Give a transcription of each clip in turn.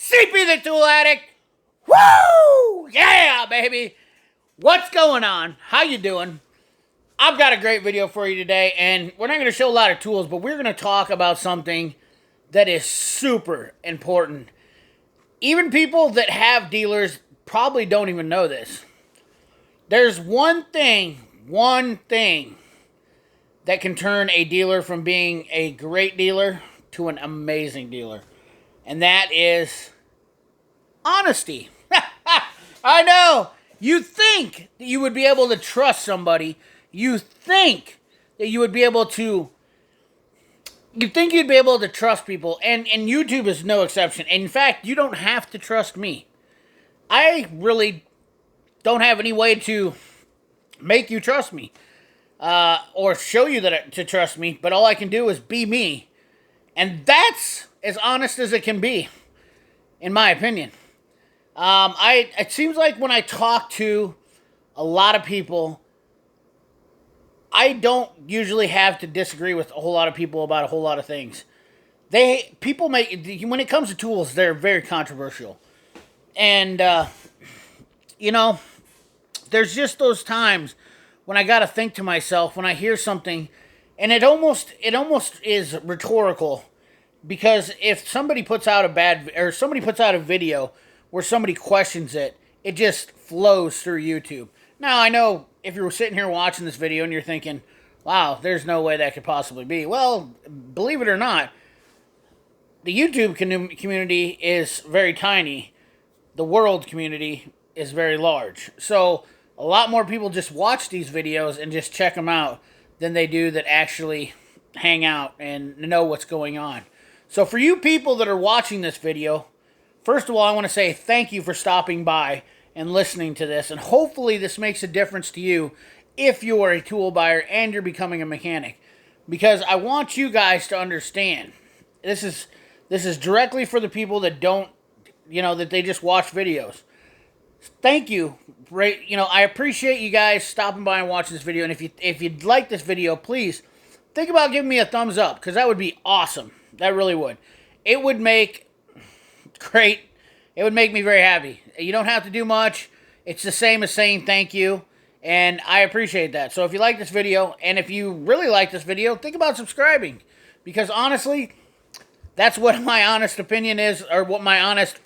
CP the Tool Addict. Woo! Yeah, baby. What's going on? How you doing? I've got a great video for you today, and we're not going to show a lot of tools, but we're going to talk about something that is super important. Even people that have dealers probably don't even know this. There's one thing that can turn a dealer from being a great dealer to an amazing dealer. And that is honesty. I know. You think that you would be able to trust somebody. You think that you would be able to... You think you'd be able to trust people. And YouTube is no exception. In fact, you don't have to trust me. I really don't have any way to make you trust me. Or show you to trust me. But all I can do is be me. And that's as honest as it can be. In my opinion. It seems like when I talk to a lot of people, I don't usually have to disagree with a whole lot of people about a whole lot of things. When it comes to tools, they're very controversial. And, there's just those times when I gotta think to myself when I hear something, and it almost is rhetorical, because if somebody puts out a video where somebody questions it, it just flows through YouTube. Now, I know if you're sitting here watching this video and you're thinking, wow, there's no way that could possibly be. Well, believe it or not, the YouTube community is very tiny. The world community is very large. So, a lot more people just watch these videos and just check them out than they do that actually hang out and know what's going on. So, for you people that are watching this video, first of all, I want to say thank you for stopping by and listening to this. And hopefully this makes a difference to you if you are a tool buyer and you're becoming a mechanic. Because I want you guys to understand, this is directly for the people that don't, that they just watch videos. Thank you. I appreciate you guys stopping by and watching this video. And if you'd like this video, please think about giving me a thumbs up, because that would be awesome. That really would. It would make me very happy. You don't have to do much. It's the same as saying thank you, and I appreciate that. So if you like this video, and if you really like this video, think about subscribing, because honestly, that's what my honest opinion is, or what my honest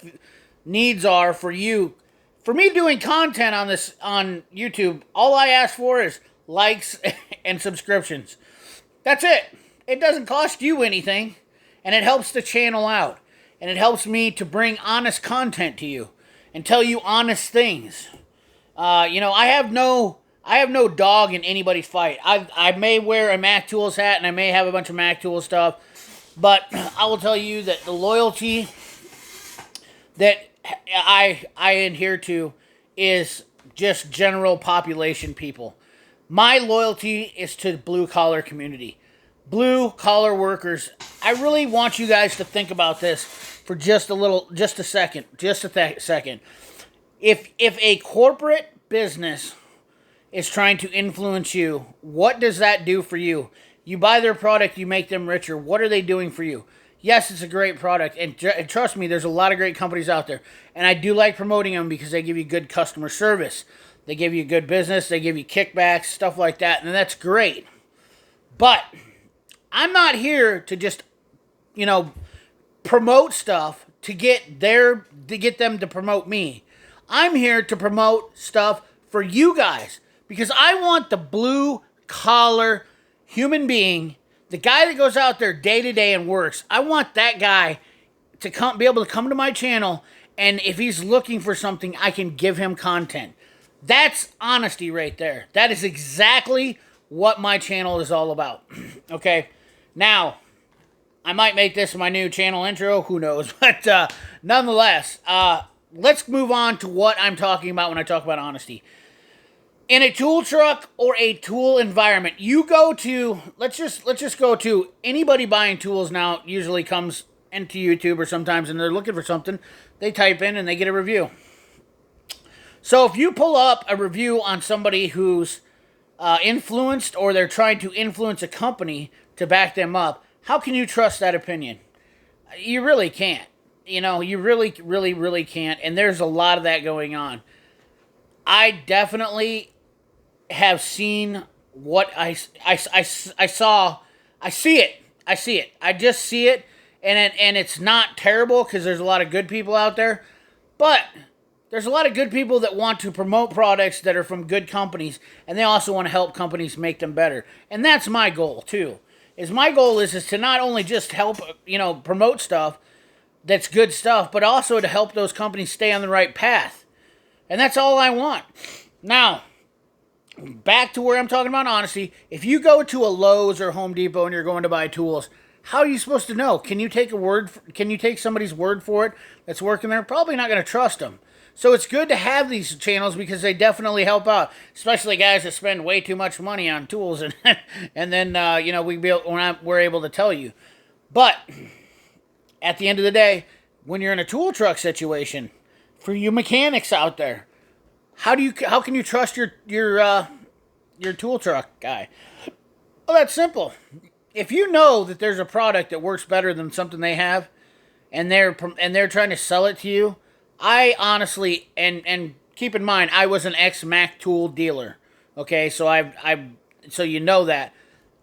needs are for you. For me doing content on YouTube, all I ask for is likes and subscriptions. That's it. It doesn't cost you anything, and it helps the channel out. And it helps me to bring honest content to you and tell you honest things. I have no dog in anybody's fight. I may wear a Mac Tools hat, and I may have a bunch of Mac Tools stuff, but I will tell you that the loyalty that I adhere to is just general population people. My loyalty is to the blue-collar community. Blue-collar workers. I really want you guys to think about this for just a second. If a corporate business is trying to influence you, what does that do for you? You buy their product, you make them richer. What are they doing for you? Yes, it's a great product, and trust me, there's a lot of great companies out there, and I do like promoting them because they give you good customer service. They give you good business, they give you kickbacks, stuff like that, and that's great. But I'm not here to just, promote stuff to get them to promote me. I'm here to promote stuff for you guys, because I want the blue collar human being, the guy that goes out there day to day and works. I want that guy to be able to come to my channel, and if he's looking for something, I can give him content. That's honesty right there. That is exactly what my channel is all about. Okay? Now, I might make this my new channel intro. Who knows? But nonetheless, let's move on to what I'm talking about when I talk about honesty. In a tool truck or a tool environment, you go to, let's just go to, anybody buying tools now usually comes into YouTube or sometimes, and they're looking for something. They type in and they get a review. So if you pull up a review on somebody who's influenced, or they're trying to influence a company to back them up, how can you trust that opinion? You really can't. you really, really, really can't. And there's a lot of that going on. I definitely have seen what I saw. I see it. I see it. I just see it. And it's not terrible because there's a lot of good people out there. But there's a lot of good people that want to promote products that are from good companies, and they also want to help companies make them better. And that's my goal too. My goal is to not only just help, promote stuff that's good stuff, but also to help those companies stay on the right path. And that's all I want. Now, back to where I'm talking about honesty. If you go to a Lowe's or Home Depot and you're going to buy tools, how are you supposed to know? Can you take somebody's word for it that's working there? Probably not going to trust them. So it's good to have these channels because they definitely help out, especially guys that spend way too much money on tools, and and then we're able to tell you. But at the end of the day, when you're in a tool truck situation, for you mechanics out there, how can you trust your tool truck guy? Well, that's simple. If you know that there's a product that works better than something they have, and they're trying to sell it to you, I honestly, and keep in mind, I was an ex-Mac tool dealer. Okay, so so you know that.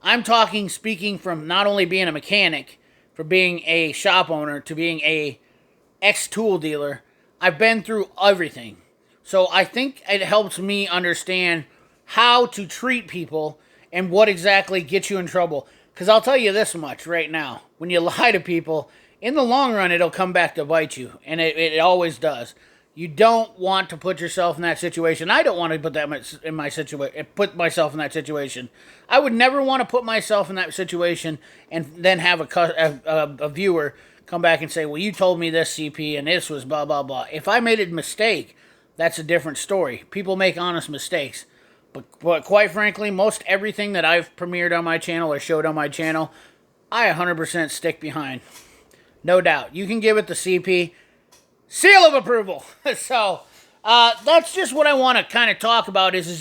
I'm speaking from not only being a mechanic, for being a shop owner, to being a ex-tool dealer. I've been through everything. So I think it helps me understand how to treat people and what exactly gets you in trouble. Because I'll tell you this much right now. When you lie to people, in the long run, it'll come back to bite you. And it always does. You don't want to put yourself in that situation. I don't want to put myself in that situation. I would never want to put myself in that situation and then have a viewer come back and say, well, you told me this, CP, and this was blah, blah, blah. If I made a mistake, that's a different story. People make honest mistakes. But quite frankly, most everything that I've premiered on my channel or showed on my channel, I 100% stick behind. No doubt. You can give it the CP seal of approval. So, that's just what I want to kind of talk about is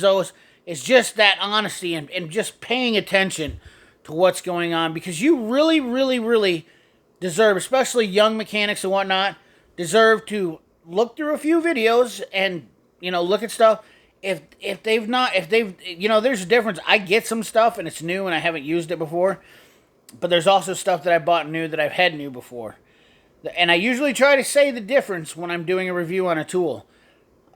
just that honesty and just paying attention to what's going on. Because you really, really, really deserve, especially young mechanics and whatnot, deserve to look through a few videos and, look at stuff. If they've, there's a difference. I get some stuff and it's new and I haven't used it before. But there's also stuff that I bought new that I've had new before. And I usually try to say the difference when I'm doing a review on a tool.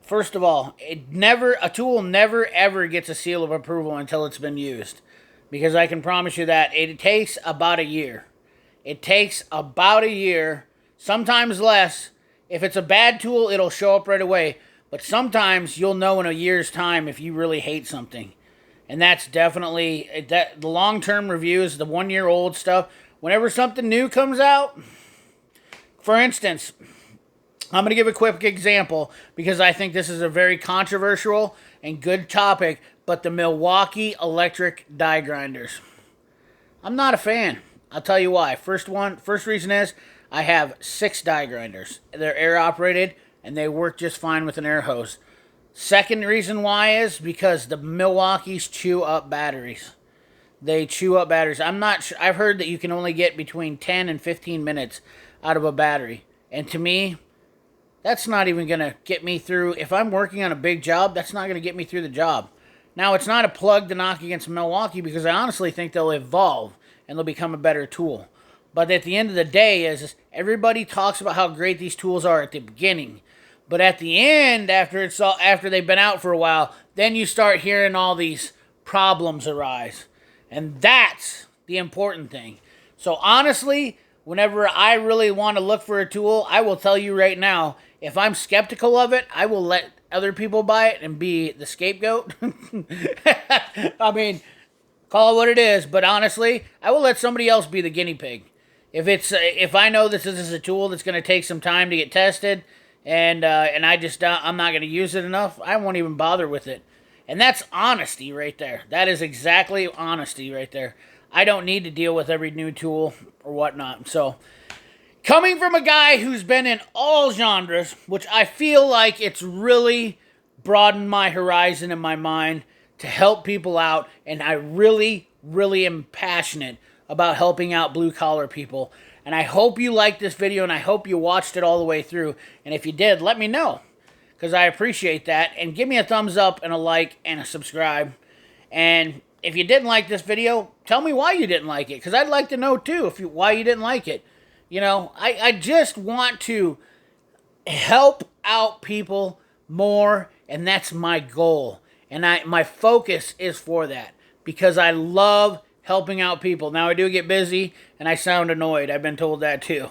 First of all, a tool never ever gets a seal of approval until it's been used. Because I can promise you that it takes about a year. It takes about a year, sometimes less. If it's a bad tool, it'll show up right away. But sometimes you'll know in a year's time if you really hate something. And that's definitely, the long-term reviews, the 1-year-old stuff. Whenever something new comes out, for instance, I'm going to give a quick example because I think this is a very controversial and good topic, but the Milwaukee electric die grinders. I'm not a fan. I'll tell you why. First reason is I have 6 die grinders. They're air operated and they work just fine with an air hose. Second reason why is because the Milwaukees chew up batteries. They chew up batteries. I'm not sure. I've heard that you can only get between 10 and 15 minutes out of a battery. And to me, that's not even going to get me through. If I'm working on a big job, that's not going to get me through the job. Now, it's not a plug to knock against Milwaukee because I honestly think they'll evolve and they'll become a better tool. But at the end of the day, is everybody talks about how great these tools are at the beginning. But at the end, after they've been out for a while, then you start hearing all these problems arise. And that's the important thing. So honestly, whenever I really want to look for a tool, I will tell you right now, if I'm skeptical of it, I will let other people buy it and be the scapegoat. I mean, call it what it is. But honestly, I will let somebody else be the guinea pig. If I know this is a tool that's going to take some time to get tested, and I'm not going to use it enough, I won't even bother with it. And that's honesty right there. That is exactly honesty right there. I don't need to deal with every new tool or whatnot. So, coming from a guy who's been in all genres, which I feel like it's really broadened my horizon in my mind to help people out, and I really, really am passionate about helping out blue-collar people. And I hope you liked this video, and I hope you watched it all the way through. And if you did, let me know, because I appreciate that. And give me a thumbs up and a like and a subscribe. And if you didn't like this video, tell me why you didn't like it, because I'd like to know too why you didn't like it. You know, I just want to help out people more, and that's my goal. And my focus is for that, because I love helping out people. Now, I do get busy, and I sound annoyed. I've been told that too.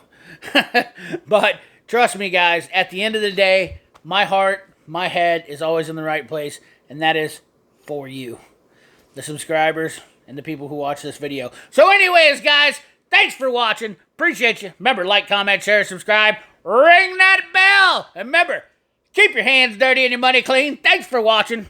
But trust me, guys, at the end of the day, my heart, my head is always in the right place, and that is for you, the subscribers, and the people who watch this video. So anyways, guys, thanks for watching. Appreciate you. Remember, like, comment, share, subscribe. Ring that bell. And remember, keep your hands dirty and your money clean. Thanks for watching.